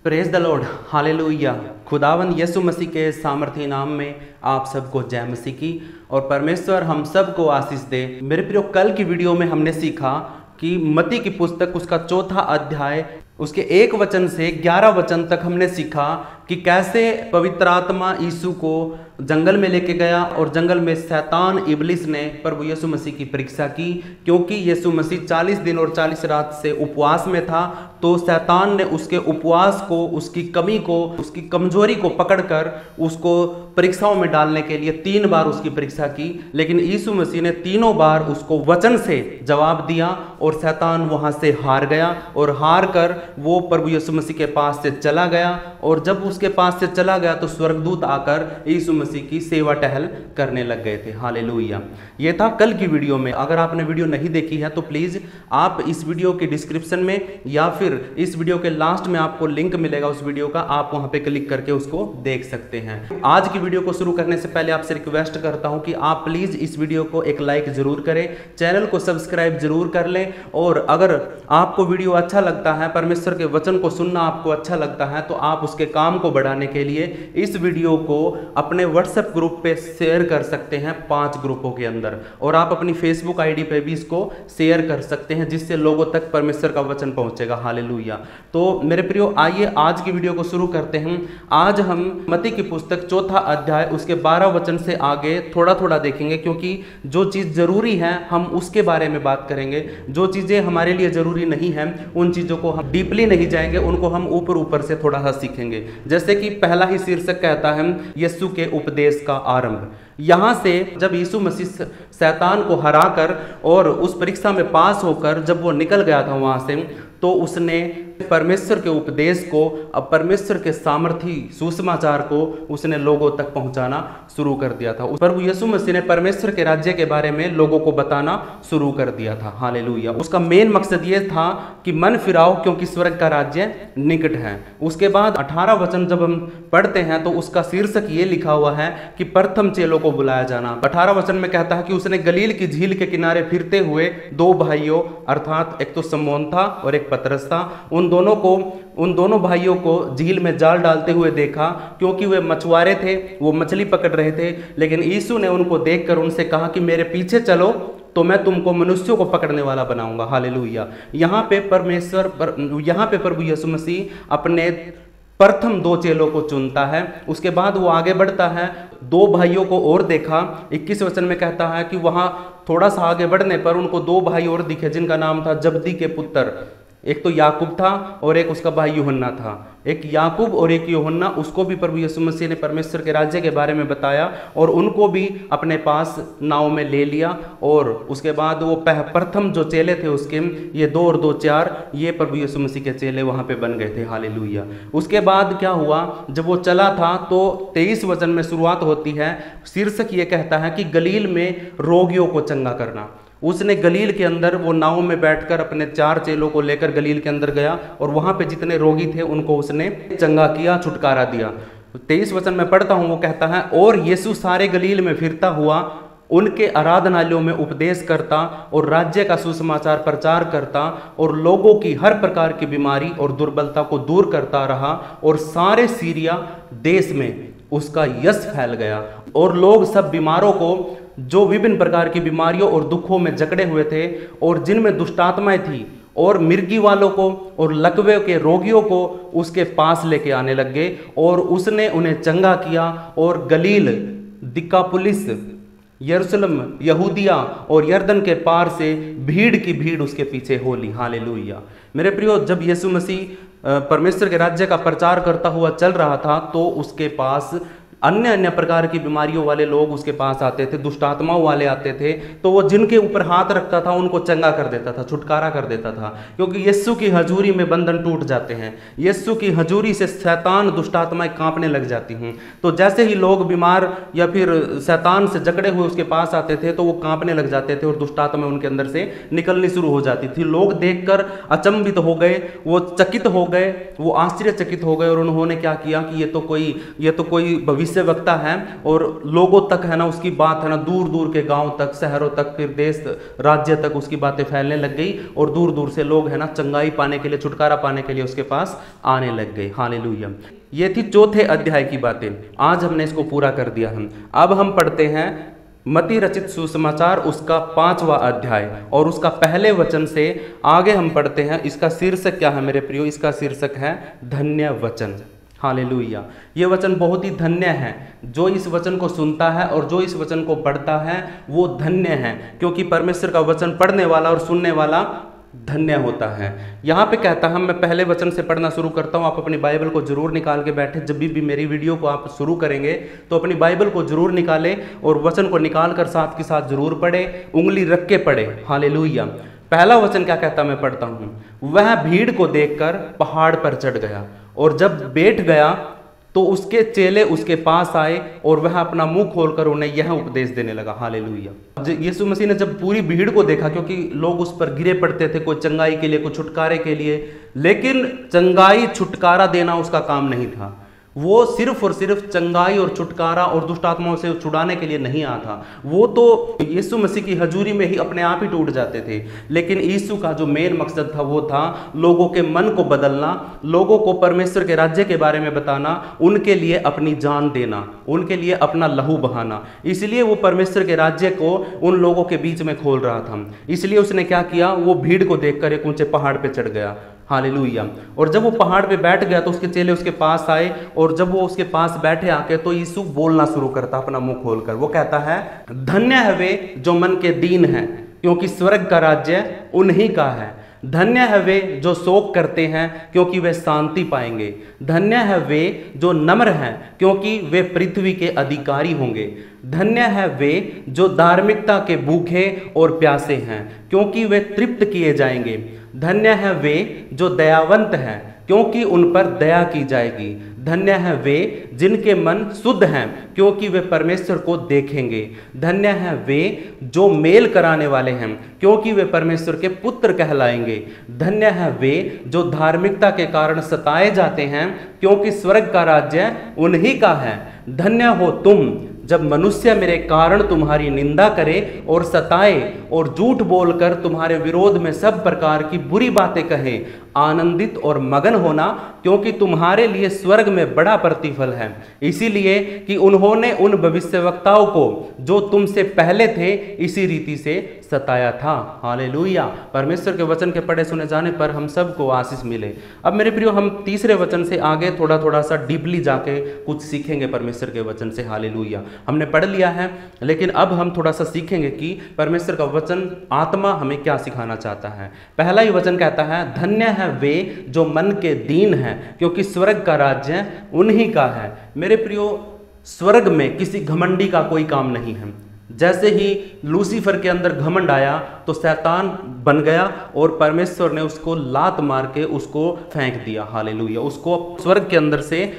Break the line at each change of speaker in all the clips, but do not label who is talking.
Praise the Lord, hallelujah. खुदावन यीशु मसीह के सामर्थी नाम में आप सबको जय मसीह की और परमेश्वर हम सबको आशीष दे। मेरे प्रियो, कल की वीडियो में हमने सीखा कि मत्ती की पुस्तक उसका 4था अध्याय उसके 1 वचन से 11 वचन तक हमने सीखा कि कैसे पवित्र आत्मा यीशु को जंगल में लेके गया और जंगल में शैतान इबलिस ने प्रभु यीशु मसीह की परीक्षा की। क्योंकि यीशु मसीह 40 दिन और 40 रात से उपवास में था, तो शैतान ने उसके उपवास को, उसकी कमी को, उसकी कमजोरी को पकड़कर उसको परीक्षाओं में डालने के लिए 3 बार उसकी परीक्षा की। लेकिन यीशु मसीह ने तीनों बार उसको वचन से जवाब दिया और शैतान वहां से हार गया और हार कर वो प्रभु यीशु मसीह के पास से चला गया। और जब उसके पास से चला गया तो स्वर्गदूत आकर यीशु मसीह की सेवा टहल करने लग गए थे। हालेलुया। ये था कल की वीडियो में। अगर आपने वीडियो नहीं देखी है तो प्लीज आप इस वीडियो के डिस्क्रिप्शन में या फिर इस वीडियो के लास्ट में आपको लिंक मिलेगा उस वीडियो का, आप वहां पे क्लिक करके उसको देख सकते हैं। आज की वीडियो को शुरू करने से पहले आपसे रिक्वेस्ट करता हूं कि आप प्लीज इस वीडियो को एक लाइक जरूर करें, चैनल को सब्सक्राइब जरूर कर लें। और अगर आपको वीडियो अच्छा लगता है, परमेश्वर के वचन को सुनना आपको अच्छा लगता है, तो आप उसके काम को बढ़ाने के लिए इस वीडियो को अपने व्हाट्सएप ग्रुप पे शेयर कर सकते हैं 5 ग्रुपों के अंदर, और आप अपनी फेसबुक आईडी पे भी इसको शेयर कर सकते हैं, जिससे लोगों तक परमेश्वर का वचन पहुंचेगा। हालेलुया। तो मेरे प्रियो, आइए आज की वीडियो को शुरू करते हैं। आज हम मत्ती की पुस्तक 4था अध्याय उसके 12 वचन से आगे थोड़ा थोड़ा देखेंगे, क्योंकि जो चीज़ जरूरी है हम उसके बारे में बात करेंगे। जो चीज़ें हमारे लिए जरूरी नहीं है उन चीज़ों को हम डीपली नहीं जाएंगे, उनको हम ऊपर ऊपर से थोड़ा सा सीखेंगे। जैसे कि पहला ही शीर्षक कहता है यीशु के उपदेश का आरंभ। यहाँ से जब यीशु मसीह शैतान को हराकर और उस परीक्षा में पास होकर जब वो निकल गया था वहाँ से, तो उसने परमेश्वर के उपदेश को, अब परमेश्वर के सामर्थी सुसमाचार को उसने लोगों तक पहुंचाना शुरू कर दिया था। प्रभु यीशु मसीह ने परमेश्वर के राज्य के बारे में लोगों को बताना शुरू कर दिया था। हालेलुया। उसका मेन मकसद ये था कि मन फिराओ, क्योंकि स्वर्ग का राज्य निकट है। उसके बाद 18 वचन जब हम पढ़ते हैं तो उसका शीर्षक ये लिखा हुआ है कि प्रथम चेलों को बुलाया जाना। 18 वचन में कहता है कि उसने गलील की झील के किनारे फिरते हुए 2 भाइयों, अर्थात एक तो शमौन था और एक पतरस था, उन दोनों भाइयों को झील में जाल डालते हुए देखा, क्योंकि वे मछुआरे थे, वो मछली पकड़ रहे थे। लेकिन यीशु ने उनको देखकर उनसे कहा कि मेरे पीछे चलो तो मैं तुमको मनुष्यों को पकड़ने वाला बनाऊंगा। हालेलुया। यहाँ पे प्रभु यीशु मसीह अपने प्रथम 2 चेलों को चुनता है। उसके बाद वो आगे बढ़ता है, 2 भाइयों को और देखा। 21 वचन में कहता है कि वहां थोड़ा सा आगे बढ़ने पर उनको 2 भाई और दिखे, जिनका नाम था जब्दी के पुत्र। एक तो याकूब था और एक उसका भाई यूहन्ना था। एक याकूब और एक यूहन्ना, उसको भी प्रभु यीशु मसीह ने परमेश्वर के राज्य के बारे में बताया और उनको भी अपने पास नाव में ले लिया। और उसके बाद वो प्रथम जो चेले थे उसके, ये 2 और 2 4, ये प्रभु यीशु मसीह के चेले वहां पे बन गए थे। हालेलुया। उसके बाद क्या हुआ, जब वो चला था तो 23 वचन में शुरुआत होती है। शीर्षक ये कहता है कि गलील में रोगियों को चंगा करना। उसने गलील के अंदर वो नाव में बैठकर अपने 4 चेलों को लेकर गलील के अंदर गया और वहां पे जितने रोगी थे उनको उसने चंगा किया, छुटकारा दिया। 23 वचन में पढ़ता हूं, वो कहता है, और यीशु सारे गलील में फिरता हुआ उनके आराधनालयों में उपदेश करता और राज्य का सुसमाचार प्रचार करता और लोगों की हर प्रकार की बीमारी और दुर्बलता को दूर करता रहा। और सारे सीरिया देश में उसका यश फैल गया और लोग सब बीमारों को, जो विभिन्न प्रकार की बीमारियों और दुखों में जकड़े हुए थे और जिनमें दुष्टात्माएं थी, और मिर्गी वालों को और लकवे के रोगियों को उसके पास लेके आने लग गए और उसने उन्हें चंगा किया। और गलील, दिकापुलिस, यरूशलेम, यहूदिया और यरदन के पार से भीड़ की भीड़ उसके पीछे हो ली। हालेलुया। मेरे प्रियो, जब यीशु मसीह परमेश्वर के राज्य का प्रचार करता हुआ चल रहा था तो उसके पास अन्य प्रकार की बीमारियों वाले लोग उसके पास आते थे, दुष्टात्माओं वाले आते थे, तो वो जिनके ऊपर हाथ रखता था उनको चंगा कर देता था, छुटकारा कर देता था। क्योंकि यीशु की हजूरी में बंधन टूट जाते हैं। यीशु की हजूरी से शैतान, दुष्टात्माएं कांपने लग जाती हैं। तो जैसे ही लोग बीमार या फिर शैतान से जकड़े हुए उसके पास आते थे तो वो कांपने लग जाते थे और दुष्टात्मा उनके अंदर से निकलनी शुरू हो जाती थी। लोग देखकर अचंभित हो गए, वो चकित हो गए, वो आश्चर्यचकित हो गए और उन्होंने क्या किया कि ये तो कोई भविष्य भविष्यवक्ता है और लोगों तक है ना उसकी बात है ना दूर दूर के गांव तक, शहरों तक, फिर देश राज्य तक उसकी बातें फैलने लग गई और दूर दूर से लोग है ना चंगाई पाने के लिए, छुटकारा पाने के लिए उसके पास आने लग गए। हालेलुया। ये थी चौथे अध्याय की बातें। आज हमने इसको पूरा कर दिया। अब हम पढ़ते हैं मत्ती रचित सुसमाचार उसका 5वां अध्याय और उसका पहले वचन से आगे हम पढ़ते हैं। इसका शीर्षक क्या है मेरे प्रियो? इसका शीर्षक है धन्य वचन। हालेलुया। ये वचन बहुत ही धन्य है। जो इस वचन को सुनता है और जो इस वचन को पढ़ता है वो धन्य है, क्योंकि परमेश्वर का वचन पढ़ने वाला और सुनने वाला धन्य होता है। यहाँ पे कहता है, मैं पहले वचन से पढ़ना शुरू करता हूँ। आप अपनी बाइबल को जरूर निकाल के बैठे। जब भी मेरी वीडियो को आप शुरू करेंगे तो अपनी बाइबल को जरूर निकालें और वचन को निकाल कर साथ के साथ जरूर पढ़े, उंगली रख के पढ़े। हालेलुया। पहला वचन क्या कहता मैं पढ़ता हूँ। वह भीड़ को देखकर पहाड़ पर चढ़ गया और जब बैठ गया तो उसके चेले उसके पास आए और वह अपना मुंह खोलकर उन्हें यह उपदेश देने लगा। हालेलुया। यीशु मसीह ने जब पूरी भीड़ को देखा, क्योंकि लोग उस पर गिरे पड़ते थे, कोई चंगाई के लिए, कोई छुटकारे के लिए, लेकिन चंगाई छुटकारा देना उसका काम नहीं था। वो सिर्फ और सिर्फ चंगाई और छुटकारा और दुष्ट आत्माओं से छुड़ाने के लिए नहीं आया था। वो तो यीशु मसीह की हजूरी में ही अपने आप ही टूट जाते थे। लेकिन यीशु का जो मेन मकसद था वो था लोगों के मन को बदलना, लोगों को परमेश्वर के राज्य के बारे में बताना, उनके लिए अपनी जान देना, उनके लिए अपना लहू बहाना। इसलिए वो परमेश्वर के राज्य को उन लोगों के बीच में खोल रहा था। इसलिए उसने क्या किया, वो भीड़ को देखकर एक ऊंचे पहाड़ पर चढ़ गया। हालेलुया। और जब वो पहाड़ पे बैठ गया तो उसके चेले उसके पास आए और जब वो उसके पास बैठे आके तो यीशु बोलना शुरू करता अपना मुंह खोलकर। वो कहता है, धन्य है वे जो मन के दीन हैं, क्योंकि स्वर्ग का राज्य उन्हीं का है। धन्य है वे जो शोक करते हैं, क्योंकि वे शांति पाएंगे। धन्य है वे जो नम्र हैं, क्योंकि वे पृथ्वी के अधिकारी होंगे। धन्य है वे जो धार्मिकता के भूखे और प्यासे हैं, क्योंकि वे तृप्त किए जाएंगे। धन्य है वे जो दयावंत हैं, क्योंकि उन पर दया की जाएगी। धन्य है वे जिनके मन शुद्ध हैं, क्योंकि वे परमेश्वर को देखेंगे। धन्य है वे जो मेल कराने वाले हैं, क्योंकि वे परमेश्वर के पुत्र कहलाएंगे। धन्य है वे जो धार्मिकता के कारण सताए जाते हैं, क्योंकि स्वर्ग का राज्य उन्हीं का है। धन्य हो तुम जब मनुष्य मेरे कारण तुम्हारी निंदा करे और सताए और झूठ बोलकर तुम्हारे विरोध में सब प्रकार की बुरी बातें कहें। आनंदित और मगन होना, क्योंकि तुम्हारे लिए स्वर्ग में बड़ा प्रतिफल है। इसीलिए कि उन्होंने उन भविष्यवक्ताओं को जो तुमसे पहले थे इसी रीति से सताया था। हालेलुया। परमेश्वर के वचन के पढ़े सुने जाने पर हम सबको आशीष मिले। अब मेरे प्रियो, हम तीसरे वचन से आगे थोड़ा सा डीपली जाके कुछ सीखेंगे परमेश्वर के वचन से। हालेलुया। हमने पढ़ लिया है, लेकिन अब हम थोड़ा सा सीखेंगे कि परमेश्वर का वचन आत्मा हमें क्या सिखाना चाहता है। पहला ही वचन कहता है, धन्य है वे जो मन के दीन हैं, क्योंकि स्वर्ग का राज्य उन्हीं का है। मेरे प्रियो, स्वर्ग में किसी घमंडी का कोई काम नहीं है। जैसे ही लूसीफर के अंदर घमंड आया तो शैतान बन गया और परमेश्वर ने उसको लात मार के उसको फेंक दिया। हालेलुया। उसको स्वर्ग के अंदर से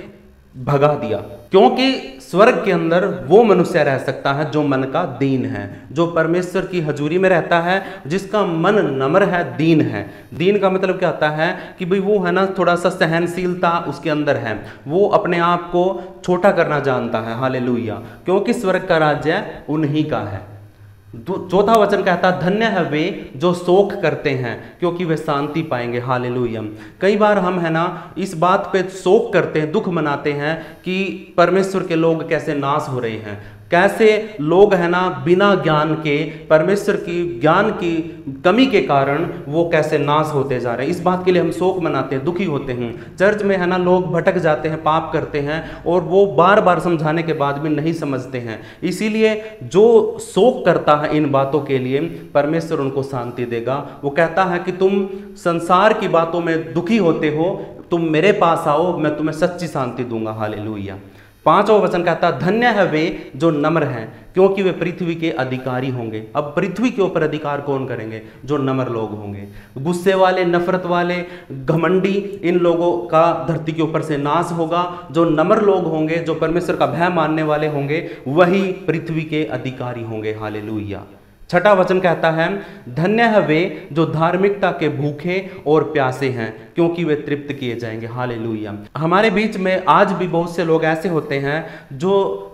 भगा दिया, क्योंकि स्वर्ग के अंदर वो मनुष्य रह सकता है जो मन का दीन है, जो परमेश्वर की हजूरी में रहता है, जिसका मन नम्र है, दीन है। दीन का मतलब क्या होता है कि भाई वो है ना थोड़ा सा सहनशीलता उसके अंदर है, वो अपने आप को छोटा करना जानता है। हालेलुया। क्योंकि स्वर्ग का राज्य उन्हीं का है। चौथा वचन कहता, धन्य है वे जो शोक करते हैं, क्योंकि वे शांति पाएंगे। हालेलुया। कई बार हम है ना इस बात पे शोक करते हैं, दुख मनाते हैं कि परमेश्वर के लोग कैसे नाश हो रहे हैं, कैसे लोग है ना बिना ज्ञान के, परमेश्वर की ज्ञान की कमी के कारण वो कैसे नाश होते जा रहे हैं। इस बात के लिए हम शोक मनाते हैं, दुखी होते हैं। चर्च में है ना लोग भटक जाते हैं, पाप करते हैं और वो बार बार समझाने के बाद भी नहीं समझते हैं। इसीलिए जो शोक करता है इन बातों के लिए, परमेश्वर उनको शांति देगा। वो कहता है कि तुम संसार की बातों में दुखी होते हो, तुम मेरे पास आओ, मैं तुम्हें सच्ची शांति दूंगा। हालेलुया। पांचवा वचन कहता, धन्य है वे जो नम्र हैं, क्योंकि वे पृथ्वी के अधिकारी होंगे। अब पृथ्वी के ऊपर अधिकार कौन करेंगे? जो नम्र लोग होंगे। गुस्से वाले, नफरत वाले, घमंडी, इन लोगों का धरती के ऊपर से नाश होगा। जो नम्र लोग होंगे, जो परमेश्वर का भय मानने वाले होंगे, वही पृथ्वी के अधिकारी होंगे। हालेलुया। छठा वचन कहता है, धन्य है वे जो धार्मिकता के भूखे और प्यासे हैं, क्योंकि वे तृप्त किए जाएंगे। हालेलुया। हमारे बीच में आज भी बहुत से लोग ऐसे होते हैं जो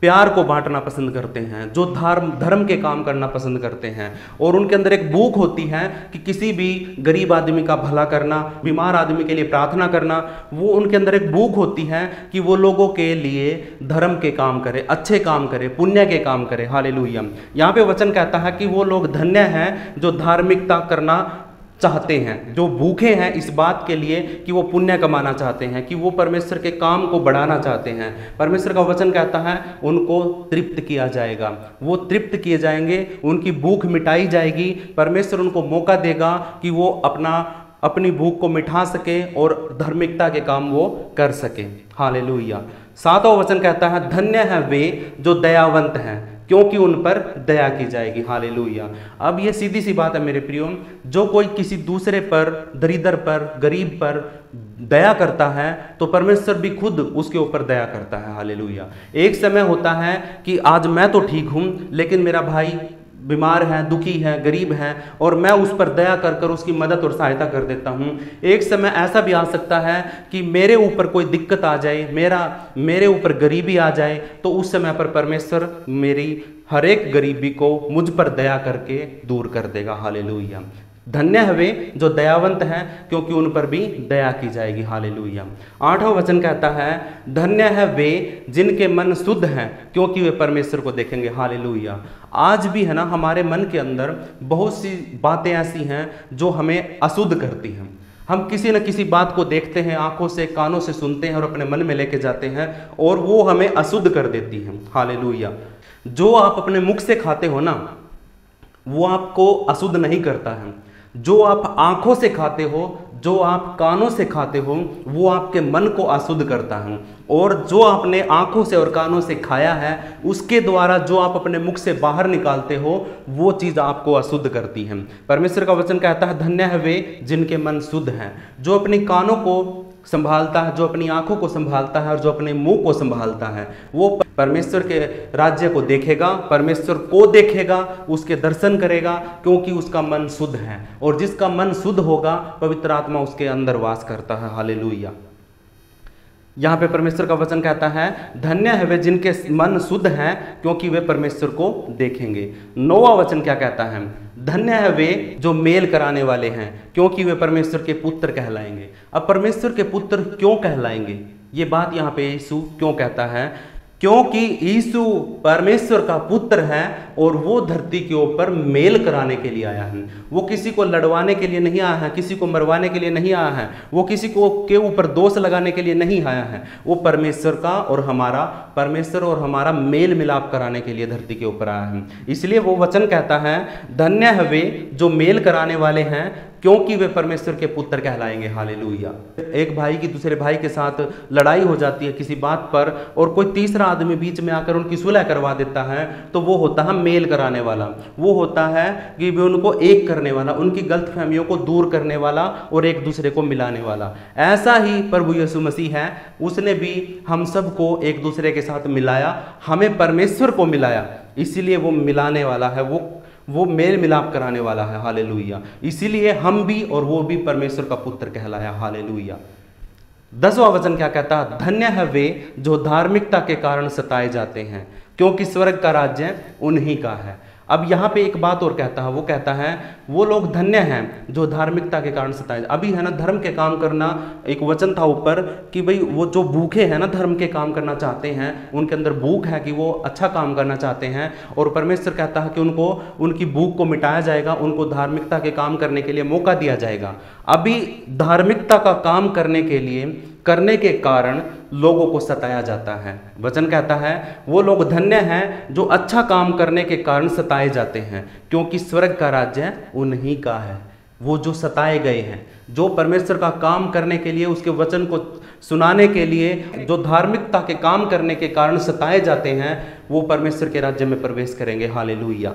प्यार को बांटना पसंद करते हैं, जो धर्म के काम करना पसंद करते हैं, और उनके अंदर एक भूख होती है कि किसी भी गरीब आदमी का भला करना, बीमार आदमी के लिए प्रार्थना करना। वो उनके अंदर एक भूख होती है कि वो लोगों के लिए धर्म के काम करे, अच्छे काम करे, पुण्य के काम करे। हालेलुया। यहाँ पे वचन कहता है कि वो लोग धन्य हैं जो धार्मिकता करना चाहते हैं, जो भूखे हैं इस बात के लिए कि वो पुण्य कमाना चाहते हैं, कि वो परमेश्वर के काम को बढ़ाना चाहते हैं। परमेश्वर का वचन कहता है उनको तृप्त किया जाएगा, वो तृप्त किए जाएंगे, उनकी भूख मिटाई जाएगी। परमेश्वर उनको मौका देगा कि वो अपनी भूख को मिटा सके और धार्मिकता के काम वो कर सके। हालेलुया। सातवां वचन कहता है, धन्य है वे जो दयावंत हैं, क्योंकि उन पर दया की जाएगी। हालेलुया। अब ये सीधी सी बात है मेरे प्रियो, जो कोई किसी दूसरे पर, दरिद्र पर, गरीब पर दया करता है तो परमेश्वर भी खुद उसके ऊपर दया करता है। हालेलुया। एक समय होता है कि आज मैं तो ठीक हूं, लेकिन मेरा भाई बीमार है, दुखी है, गरीब है, और मैं उस पर दया कर कर उसकी मदद और सहायता कर देता हूँ। एक समय ऐसा भी आ सकता है कि मेरे ऊपर कोई दिक्कत आ जाए, मेरे ऊपर गरीबी आ जाए, तो उस समय पर परमेश्वर मेरी हर एक गरीबी को मुझ पर दया करके दूर कर देगा। हालेलुया। धन्य है वे जो दयावंत हैं, क्योंकि उन पर भी दया की जाएगी। हालेलुया। आठवां वचन कहता है, धन्य है वे जिनके मन शुद्ध हैं, क्योंकि वे परमेश्वर को देखेंगे। हालेलुया। आज भी है ना, हमारे मन के अंदर बहुत सी बातें ऐसी हैं जो हमें अशुद्ध करती हैं। हम किसी न किसी बात को देखते हैं, आंखों से, कानों से सुनते हैं और अपने मन में लेके जाते हैं, और वो हमें अशुद्ध कर देती हैं। हालेलुया। जो आप अपने मुख से खाते हो ना, वो आपको अशुद्ध नहीं करता है। जो आप आंखों से खाते हो, जो आप कानों से खाते हो, वो आपके मन को अशुद्ध करता है। और जो आपने आंखों से और कानों से खाया है, उसके द्वारा जो आप अपने मुख से बाहर निकालते हो, वो चीज़ आपको अशुद्ध करती है। परमेश्वर का वचन कहता है, धन्य है वे जिनके मन शुद्ध हैं। जो अपने कानों को संभालता है, जो अपनी आंखों को संभालता है और जो अपने मुंह को संभालता है, वो परमेश्वर के राज्य को देखेगा, परमेश्वर को देखेगा, उसके दर्शन करेगा, क्योंकि उसका मन शुद्ध है। और जिसका मन शुद्ध होगा, पवित्र आत्मा उसके अंदर वास करता है। हालेलुया। यहाँ पे परमेश्वर का वचन कहता है, धन्य है वे जिनके मन शुद्ध हैं, क्योंकि वे परमेश्वर को देखेंगे। नौवां वचन क्या कहता है, धन्य है वे जो मेल कराने वाले हैं, क्योंकि वे परमेश्वर के पुत्र कहलाएंगे। अब परमेश्वर के पुत्र क्यों कहलाएंगे, ये बात यहाँ पे यीशु क्यों कहता है, क्योंकि यीशु परमेश्वर का पुत्र है और वो धरती के ऊपर मेल कराने के लिए आया है। वो किसी को लड़वाने के लिए नहीं आया है, किसी को मरवाने के लिए नहीं आया है, वो किसी को के ऊपर दोष लगाने के लिए नहीं आया है। वो परमेश्वर और हमारा मेल मिलाप कराने के लिए धरती के ऊपर आया है। इसलिए वो वचन कहता है, धन्य है वे जो मेल कराने वाले हैं, क्योंकि वे परमेश्वर के पुत्र कहलाएंगे। हालेलुया। एक भाई की दूसरे भाई के साथ लड़ाई हो जाती है किसी बात पर, और कोई तीसरा आदमी बीच में आकर उनकी सुलह करवा देता है, तो वो होता है मेल कराने वाला। वो होता है कि वे उनको एक करने वाला, उनकी गलतफहमियों को दूर करने वाला और एक दूसरे को मिलाने वाला। ऐसा ही प्रभु यीशु मसीह है, उसने भी हम सबको एक दूसरे के साथ मिलाया, हमें परमेश्वर को मिलाया, इसीलिए वो मिलाने वाला है, वो मेल मिलाप कराने वाला है। हालेलुया। इसीलिए हम भी और वो भी परमेश्वर का पुत्र कहलाया। हालेलुया। 10वां वचन क्या कहता है, धन्य है वे जो धार्मिकता के कारण सताए जाते हैं, क्योंकि स्वर्ग का राज्य उन्हीं का है। अब यहाँ पे एक बात और कहता है, वो कहता है वो लोग धन्य हैं जो धार्मिकता के कारण सताए। अभी है ना, धर्म के काम करना, एक वचन था ऊपर कि भाई वो जो भूखे हैं ना, धर्म के काम करना चाहते हैं, उनके अंदर भूख है कि वो अच्छा काम करना चाहते हैं, और परमेश्वर कहता है कि उनको उनकी भूख को मिटाया जाएगा, उनको धार्मिकता के काम करने के लिए मौका दिया जाएगा। अभी धार्मिकता का काम करने के कारण लोगों को सताया जाता है। वचन कहता है वो लोग धन्य हैं जो अच्छा काम करने के कारण सताए जाते हैं, क्योंकि स्वर्ग का राज्य उन्हीं का है। वो जो सताए गए हैं, जो परमेश्वर का काम करने के लिए, उसके वचन को सुनाने के लिए, जो धार्मिकता के काम करने के कारण सताए जाते हैं, वो परमेश्वर के राज्य में प्रवेश करेंगे। हालेलुया।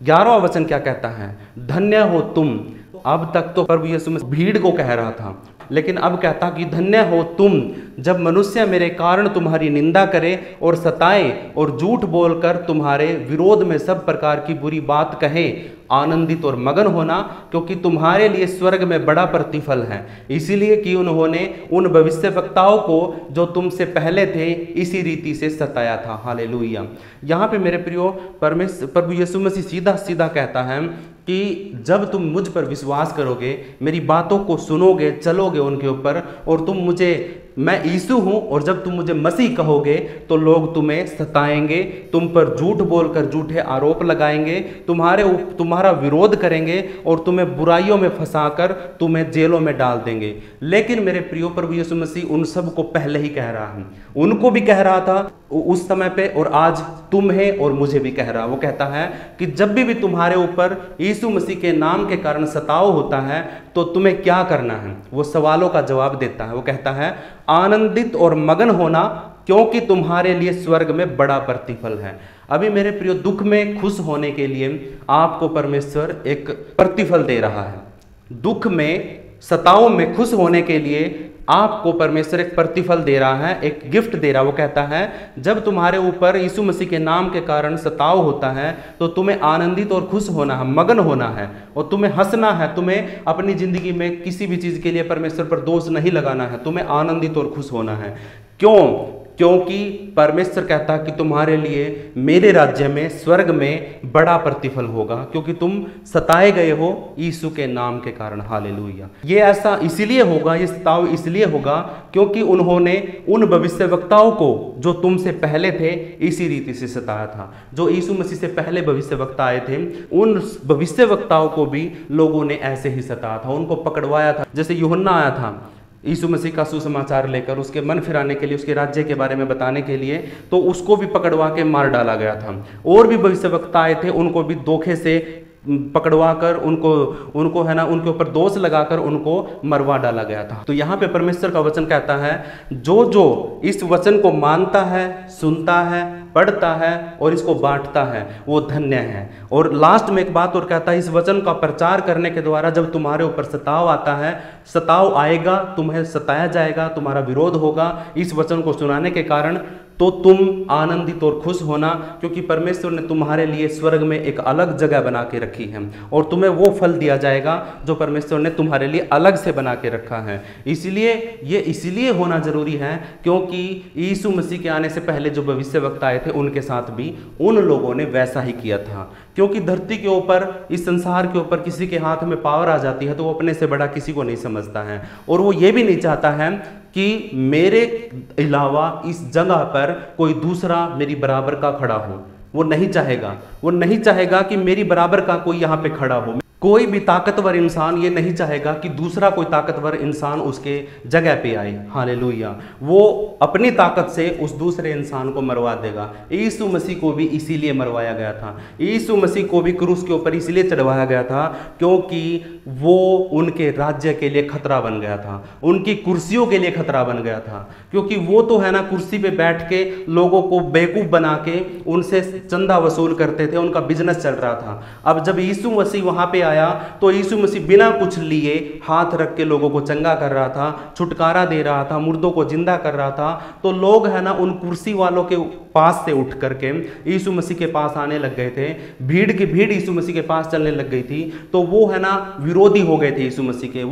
11वां वचन क्या कहता है, धन्य हो तुम। अब तक तो प्रभु यीशु मसीह भीड़ को कह रहा था, लेकिन अब कहता कि धन्य हो तुम जब मनुष्य मेरे कारण तुम्हारी निंदा करे और सताए और झूठ बोलकर तुम्हारे विरोध में सब प्रकार की बुरी बात कहे। आनंदित और मगन होना, क्योंकि तुम्हारे लिए स्वर्ग में बड़ा प्रतिफल है, इसीलिए कि उन्होंने उन भविष्यवक्ताओं को जो तुमसे पहले थे इसी रीति से सताया था। हालेलुया। यहाँ पे मेरे प्रियो प्रभु यीशु मसीह सीधा सीधा कहता है कि जब तुम मुझ पर विश्वास करोगे, मेरी बातों को सुनोगे, चलोगे उनके ऊपर, और तुम मुझे, मैं यीशु हूँ, और जब तुम मुझे मसीह कहोगे तो लोग तुम्हें सताएंगे, तुम पर झूठ बोलकर झूठे आरोप लगाएंगे, तुम्हारा विरोध करेंगे और तुम्हें बुराइयों में फंसाकर तुम्हें जेलों में डाल देंगे। लेकिन मेरे प्रियो प्रभु यीशु मसीह उन सब को पहले ही कह रहा है, उनको भी कह रहा था उस समय पे, और आज तुम्हें और मुझे भी कह रहा। वो कहता है कि जब भी तुम्हारे ऊपर यीशु मसीह के नाम के कारण सताव होता है तो तुम्हें क्या करना है। वो सवालों का जवाब देता है। वो कहता है आनंदित और मगन होना, क्योंकि तुम्हारे लिए स्वर्ग में बड़ा प्रतिफल है। अभी मेरे प्रियो, दुख में खुश होने के लिए आपको परमेश्वर एक प्रतिफल दे रहा है। दुख में, सताव में खुश होने के लिए आपको परमेश्वर एक प्रतिफल दे रहा है, एक गिफ्ट दे रहा है। वो कहता है जब तुम्हारे ऊपर यीशु मसीह के नाम के कारण सताव होता है तो तुम्हें आनंदित और खुश होना है, मगन होना है, और तुम्हें हंसना है। तुम्हें अपनी जिंदगी में किसी भी चीज के लिए परमेश्वर पर दोष नहीं लगाना है, तुम्हें आनंदित और खुश होना है। क्यों? क्योंकि परमेश्वर कहता है कि तुम्हारे लिए मेरे राज्य में, स्वर्ग में बड़ा प्रतिफल होगा, क्योंकि तुम सताए गए हो यीशु के नाम के कारण। हालेलुया। ये ऐसा इसलिए होगा, ये सताव इसलिए होगा क्योंकि उन्होंने उन भविष्यवक्ताओं को जो तुमसे पहले थे इसी रीति से सताया था। जो यीशु मसीह से पहले भविष्यवक्ता आए थे, उन भविष्यवक्ताओं को भी लोगों ने ऐसे ही सताया था, उनको पकड़वाया था। जैसे यूहन्ना आया था यीशु मसीह का सुसमाचार लेकर, उसके मन फिराने के लिए, उसके राज्य के बारे में बताने के लिए, तो उसको भी पकड़वा के मार डाला गया था। और भी भविष्यवक्ता आए थे, उनको भी धोखे से पकड़वा कर उनको है ना, उनके ऊपर दोष लगाकर उनको मरवा डाला गया था। तो यहाँ पे परमेश्वर का वचन कहता है जो इस वचन को मानता है, सुनता है, पढ़ता है और इसको बांटता है, वो धन्य है। और लास्ट में एक बात और कहता है, इस वचन का प्रचार करने के द्वारा जब तुम्हारे ऊपर सताव आता है, सताव आएगा, तुम्हें सताया जाएगा, तुम्हारा विरोध होगा इस वचन को सुनाने के कारण, तो तुम आनंदित और खुश होना, क्योंकि परमेश्वर ने तुम्हारे लिए स्वर्ग में एक अलग जगह बना के रखी है, और तुम्हें वो फल दिया जाएगा जो परमेश्वर ने तुम्हारे लिए अलग से बना के रखा है। इसलिए होना जरूरी है क्योंकि यीशु मसीह के आने से पहले जो भविष्यवक्ता आए थे उनके साथ भी उन लोगों ने वैसा ही किया था। क्योंकि धरती के ऊपर, इस संसार के ऊपर किसी के हाथ में पावर आ जाती है तो वो अपने से बड़ा किसी को नहीं समझता है, और वो ये भी नहीं चाहता है कि मेरे अलावा इस जगह पर कोई दूसरा मेरी बराबर का खड़ा हो। वो नहीं चाहेगा कि मेरी बराबर का कोई यहाँ पे खड़ा हो। कोई भी ताकतवर इंसान ये नहीं चाहेगा कि दूसरा कोई ताकतवर इंसान उसके जगह पे आए। हालेलुया। वो अपनी ताकत से उस दूसरे इंसान को मरवा देगा। यीशु मसीह को भी इसीलिए मरवाया गया था, यीशु मसीह को भी क्रूस के ऊपर इसलिए चढ़वाया गया था क्योंकि वो उनके राज्य के लिए खतरा बन गया था, उनकी कुर्सियों के लिए खतरा बन गया था। क्योंकि वो तो है ना, कुर्सी पे बैठ के लोगों को बेवकूफ़ बना के उनसे चंदा वसूल करते थे, उनका बिजनेस चल रहा था। अब जब यीशु मसीह वहाँ पे आया तो यीशु मसीह बिना कुछ लिए हाथ रख के लोगों को चंगा कर रहा था, छुटकारा दे रहा था, मुर्दों को जिंदा कर रहा था। तो लोग है ना उन कुर्सी वालों के पास से उठ करके यीशु मसीह के पास आने लग गए थे, भीड़ की भीड़ यीशु मसीह के पास चलने लग गई थी। तो वो है ना विरोधी हो गए थे यीशु मसीह के,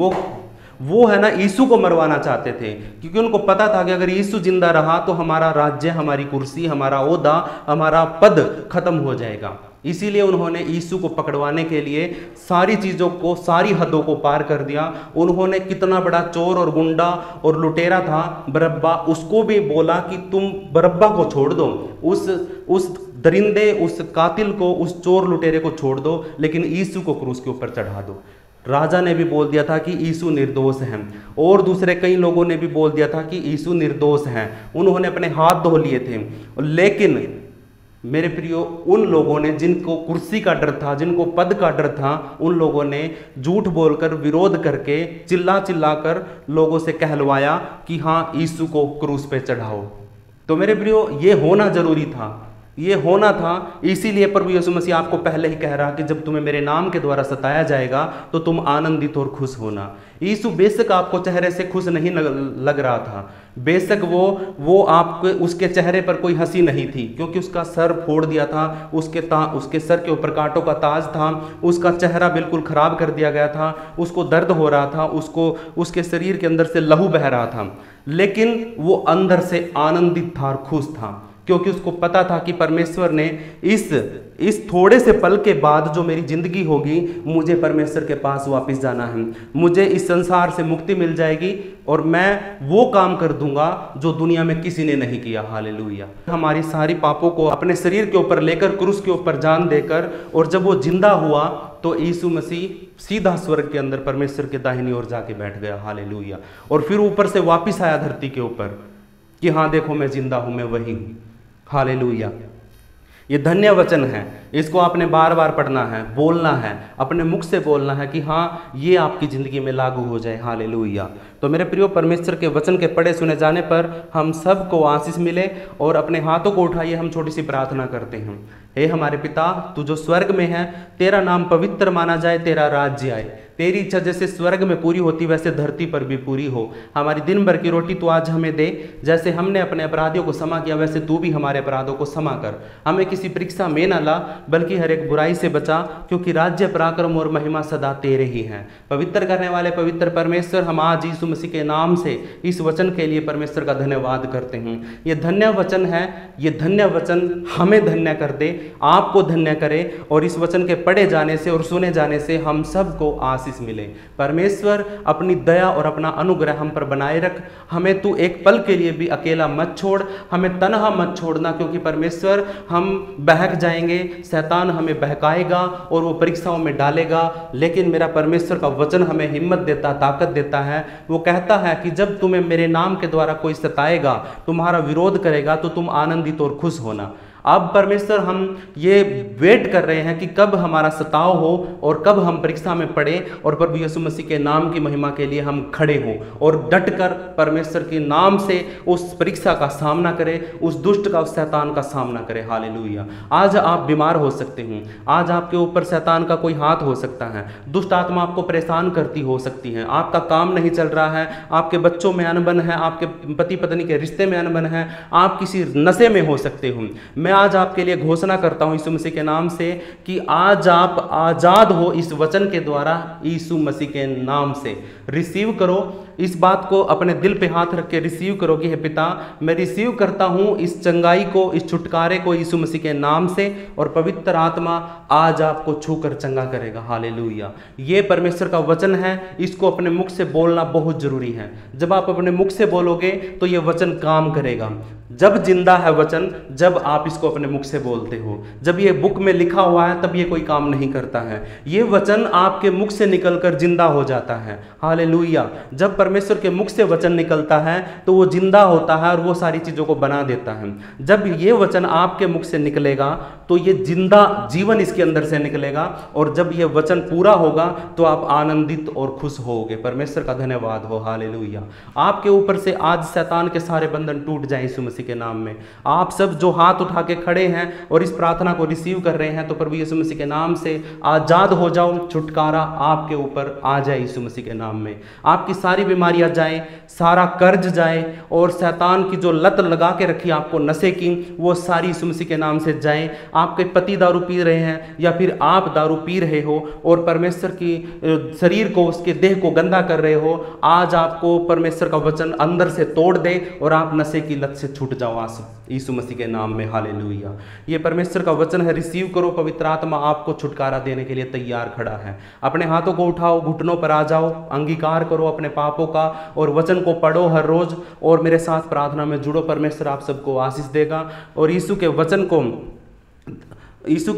वो है ना यीशु को मरवाना चाहते थे, क्योंकि उनको पता था कि अगर यीशु जिंदा रहा तो हमारा राज्य, हमारी कुर्सी, हमारा ओहदा, हमारा पद खत्म हो जाएगा। इसीलिए उन्होंने यीशु को पकड़वाने के लिए सारी चीज़ों को, सारी हदों को पार कर दिया। उन्होंने कितना बड़ा चोर और गुंडा और लुटेरा था बरअब्बा, उसको भी बोला कि तुम बरअब्बा को छोड़ दो, उस दरिंदे, उस कातिल को, उस चोर लुटेरे को छोड़ दो, लेकिन यीशु को क्रूस के ऊपर चढ़ा दो। राजा ने भी बोल दिया था कि यीशु निर्दोष हैं, और दूसरे कई लोगों ने भी बोल दिया था कि यीशु निर्दोष हैं। उन्होंने अपने हाथ धो लिए थे। लेकिन मेरे प्रियो, उन लोगों ने, जिनको कुर्सी का डर था, जिनको पद का डर था, उन लोगों ने झूठ बोलकर, विरोध करके, चिल्ला कर लोगों से कहलवाया कि हाँ यीशु को क्रूस पे चढ़ाओ। तो मेरे प्रियो, ये होना जरूरी था। ये होना था। इसीलिए प्रभु यीशु मसीह आपको पहले ही कह रहा कि जब तुम्हें मेरे नाम के द्वारा सताया जाएगा तो तुम आनंदित और खुश होना। यीशु बेशक आपको चेहरे से खुश नहीं लग रहा था, बेशक वो आपके उसके चेहरे पर कोई हंसी नहीं थी, क्योंकि उसका सर फोड़ दिया था, उसके सर के ऊपर कांटों का ताज था, उसका चेहरा बिल्कुल खराब कर दिया गया था, उसको दर्द हो रहा था, उसके शरीर के अंदर से लहू बह रहा था, लेकिन वो अंदर से आनंदित था और खुश था, क्योंकि उसको पता था कि परमेश्वर ने इस थोड़े से पल के बाद जो मेरी जिंदगी होगी, मुझे परमेश्वर के पास वापस जाना है, मुझे इस संसार से मुक्ति मिल जाएगी और मैं वो काम कर दूंगा जो दुनिया में किसी ने नहीं किया। हालेलुया। हमारी सारी पापों को अपने शरीर के ऊपर लेकर क्रूस के ऊपर जान देकर, और जब वो जिंदा हुआ तो यीशु मसीह सीधा स्वर्ग के अंदर परमेश्वर के दाहिनी ओर जाके बैठ गया। हालेलुया। और फिर ऊपर से वापिस आया धरती के ऊपर कि हाँ देखो मैं जिंदा हूं, मैं वही हूं। हालेलुया। ये धन्य वचन है, इसको आपने बार बार पढ़ना है, बोलना है, अपने मुख से बोलना है कि हाँ ये आपकी ज़िंदगी में लागू हो जाए। हालेलुया। तो मेरे प्रियो, परमेश्वर के वचन के पढ़े सुने जाने पर हम सबको आशीष मिले। और अपने हाथों को उठाइए, हम छोटी सी प्रार्थना करते हैं। हे हमारे पिता, तू जो स्वर्ग में है, तेरा नाम पवित्र माना जाए, तेरा राज्य आए, तेरी इच्छा जैसे स्वर्ग में पूरी होती वैसे धरती पर भी पूरी हो। हमारी दिन भर की रोटी तू आज हमें दे, जैसे हमने अपने अपराधियों को क्षमा किया वैसे तू भी हमारे अपराधों को क्षमा कर। हमें किसी परीक्षा में न ला, बल्कि हर एक बुराई से बचा, क्योंकि राज्य, पराक्रम और महिमा सदा तेरे ही हैं। पवित्र करने वाले पवित्र परमेश्वर, हम आज यीशु मसीह के नाम से इस वचन के लिए परमेश्वर का धन्यवाद करते हैं। ये धन्य वचन है, ये धन्य वचन हमें धन्य कर दे, आपको धन्य करे, और इस वचन के पढ़े जाने से और सुने जाने से हम सबको आशीष मिले। परमेश्वर अपनी दया और अपना अनुग्रह हम पर बनाए रख। हमें तू एक पल के लिए भी अकेला मत छोड़, हमें तन्हा मत छोड़ना, क्योंकि परमेश्वर हम बहक जाएंगे, शैतान हमें बहकाएगा और वो परीक्षाओं में डालेगा। लेकिन मेरा परमेश्वर का वचन हमें हिम्मत देता, ताकत देता है। वो कहता है कि जब तुम्हें मेरे नाम के द्वारा कोई सताएगा, तुम्हारा विरोध करेगा, तो तुम आनंदित और खुश होना। अब परमेश्वर हम ये वेट कर रहे हैं कि कब हमारा सताव हो और कब हम परीक्षा में पड़े और प्रभु यीशु मसीह के नाम की महिमा के लिए हम खड़े हों और डटकर परमेश्वर के नाम से उस परीक्षा का सामना करें, उस दुष्ट का, उस शैतान का सामना करें। हालेलुया। आज आप बीमार हो सकते हैं, आज आपके ऊपर शैतान का कोई हाथ हो सकता है, दुष्ट आत्मा आपको परेशान करती हो सकती है, आपका काम नहीं चल रहा है, आपके बच्चों में अनबन है, आपके पति पत्नी के रिश्ते में अनबन है, आप किसी नशे में हो सकते हो। मैं आज आपके लिए घोषणा करता हूं यीशु मसीह के नाम से कि आज आप आजाद हो इस वचन के द्वारा। यीशु मसीह के नाम से रिसीव करो, इस बात को अपने दिल पे हाथ रख के रिसीव करो कि हे पिता, मैं रिसीव करता हूं इस चंगाई को, इस छुटकारे को यीशु मसीह के नाम से, और पवित्र आत्मा आज आपको छूकर चंगा करेगा। हालेलुया। ये परमेश्वर का वचन है, इसको अपने मुख से बोलना बहुत जरूरी है। जब आप अपने मुख से बोलोगे तो ये वचन काम करेगा। जब जिंदा है वचन, जब आप इसको अपने मुख से बोलते हो। जब ये बुक में लिखा हुआ है तब ये कोई काम नहीं करता है। ये वचन आपके मुख से निकलकर जिंदा हो जाता है। हालेलुया। जब परमेश्वर के मुख से वचन निकलता है तो वो जिंदा होता है और वो सारी चीज़ों को बना देता है। जब ये वचन आपके मुख से निकलेगा तो ये जिंदा जीवन इसके अंदर से निकलेगा, और जब ये वचन पूरा होगा तो आप आनंदित और खुश होगे। परमेश्वर का धन्यवाद हो। हालेलुया। आपके ऊपर से आज शैतान के सारे बंधन टूट जाए यीशु मसीह के नाम में। आप सब जो हाथ उठा के खड़े हैं और इस प्रार्थना को रिसीव कर रहे हैं, तो प्रभु यीशु मसीह के नाम से आजाद हो जाओ। छुटकारा आपके ऊपर आ जाए यीशु मसीह के नाम में। आपकी सारी बीमारियां जाए, सारा कर्ज जाए, और शैतान की जो लत लगा के रखी आपको नशे की, वो सारी यीशु मसीह के नाम से जाए। आपके पति दारू पी रहे हैं या फिर आप दारू पी रहे हो और परमेश्वर की शरीर को, उसके देह को गंदा कर रहे हो, आज आपको परमेश्वर का वचन अंदर से तोड़ दे और आप नशे की लत से छूट जाओ आज यीशु मसीह के नाम में। हालेलुया। ये परमेश्वर का वचन है, रिसीव करो। पवित्र आत्मा आपको छुटकारा देने के लिए तैयार खड़ा है। अपने हाथों को उठाओ, घुटनों पर आ जाओ, अंगीकार करो अपने पापों का और वचन को पढ़ो हर रोज, और मेरे साथ प्रार्थना में जुड़ो। परमेश्वर आप सबको आशीष देगा। और यीशु के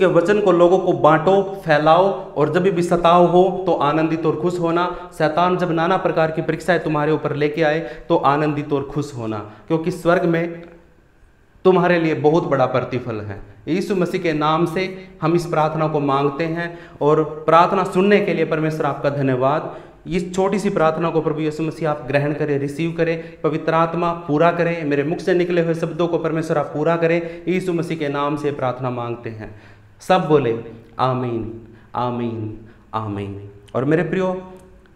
वचन को लोगों को बांटो, फैलाओ, और जब भी सताव हो तो आनंदित और खुश होना। शैतान जब नाना प्रकार की परीक्षाएं तुम्हारे ऊपर लेके आए तो आनंदित और खुश होना, क्योंकि स्वर्ग में तुम्हारे लिए बहुत बड़ा प्रतिफल है। यीशु मसीह के नाम से हम इस प्रार्थना को मांगते हैं, और प्रार्थना सुनने के लिए परमेश्वर आपका धन्यवाद। इस छोटी सी प्रार्थना को प्रभु यीशु मसीह आप ग्रहण करें, रिसीव करें। पवित्र आत्मा पूरा करें, मेरे मुख से निकले हुए शब्दों को परमेश्वर आप पूरा करें। यीशु मसीह के नाम से प्रार्थना मांगते हैं। सब बोले आमीन, आमीन, आमीन। और मेरे प्रियो,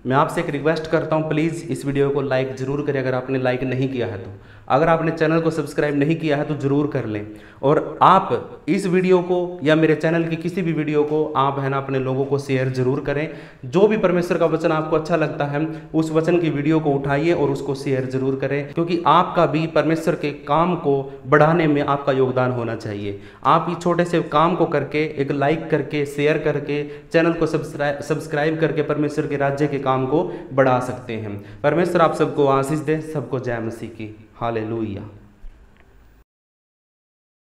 मैं आपसे एक रिक्वेस्ट करता हूं, प्लीज़ इस वीडियो को लाइक ज़रूर करें अगर आपने लाइक नहीं किया है तो। अगर आपने चैनल को सब्सक्राइब नहीं किया है तो ज़रूर कर लें। और आप इस वीडियो को या मेरे चैनल की किसी भी वीडियो को आप है ना अपने लोगों को शेयर ज़रूर करें। जो भी परमेश्वर का वचन आपको अच्छा लगता है उस वचन की वीडियो को उठाइए और उसको शेयर ज़रूर करें, क्योंकि आपका भी परमेश्वर के काम को बढ़ाने में आपका योगदान होना चाहिए। आप इस छोटे से काम को करके, एक लाइक करके, शेयर करके, चैनल को सब्सक्राइब करके परमेश्वर के राज्य के काम को बढ़ा सकते हैं। परमेश्वर आप सबको आशीष दे। सबको जय मसीह की। हालेलुया।